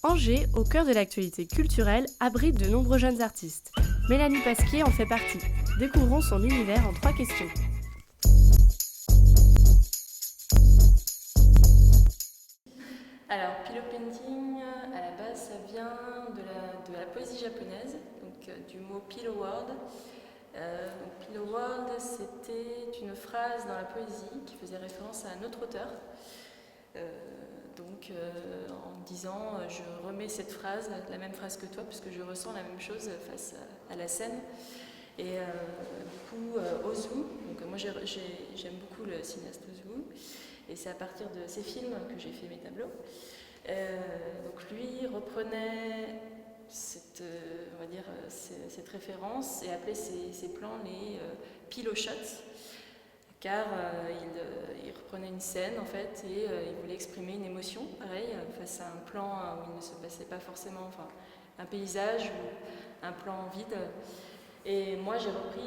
Angers, au cœur de l'actualité culturelle, abrite de nombreux jeunes artistes. Mélanie Pasquier en fait partie. Découvrons son univers en 3 questions. Alors, pillow painting, à la base, ça vient de la poésie japonaise, donc du mot pillow word. Pillow word, c'était une phrase dans la poésie qui faisait référence à un autre auteur. En me disant, je remets cette phrase, la même phrase que toi, parce que je ressens la même chose face à la scène. Et Ozu, donc moi j'aime beaucoup le cinéaste Ozu, et c'est à partir de ses films que j'ai fait mes tableaux. Donc lui reprenait cette référence et appelait ses plans les pillow shots, car il reprenait une scène en fait et il voulait exprimer une émotion, pareil, face à un plan où il ne se passait pas forcément, un paysage ou un plan vide. Et moi j'ai repris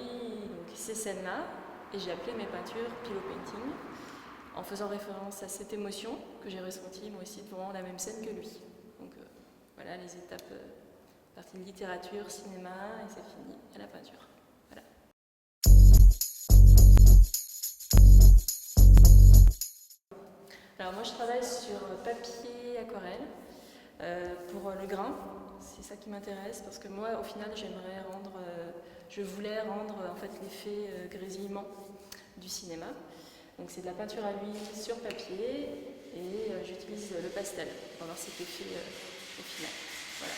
ces scènes-là et j'ai appelé mes peintures pillow painting, en faisant référence à cette émotion que j'ai ressentie moi aussi devant la même scène que lui. Donc voilà les étapes, partie de littérature, cinéma, et c'est fini à la peinture. Voilà. Alors moi je travaille sur papier aquarelle pour le grain. C'est ça qui m'intéresse parce que moi au final je voulais rendre en fait l'effet grésillement du cinéma. Donc c'est de la peinture à l'huile sur papier et j'utilise le pastel pour avoir cet effet au final. Voilà.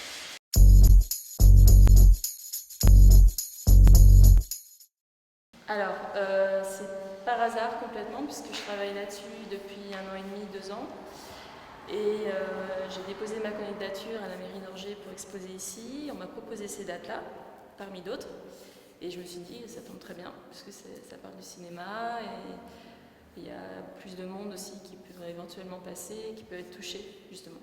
Alors, c'est par hasard complètement, puisque je travaille là-dessus depuis 1 an et demi, 2 ans. Et j'ai déposé ma candidature à la mairie d'Angers pour exposer ici. On m'a proposé ces dates-là, parmi d'autres. Et je me suis dit, ça tombe très bien, puisque ça parle du cinéma. Et il y a plus de monde aussi qui pourrait éventuellement passer, qui peut être touché, justement.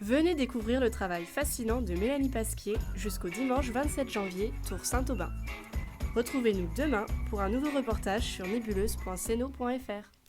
Venez découvrir le travail fascinant de Mélanie Pasquier jusqu'au dimanche 27 janvier, Tour Saint-Aubin. Retrouvez-nous demain pour un nouveau reportage sur nébuleuse.ceno.fr.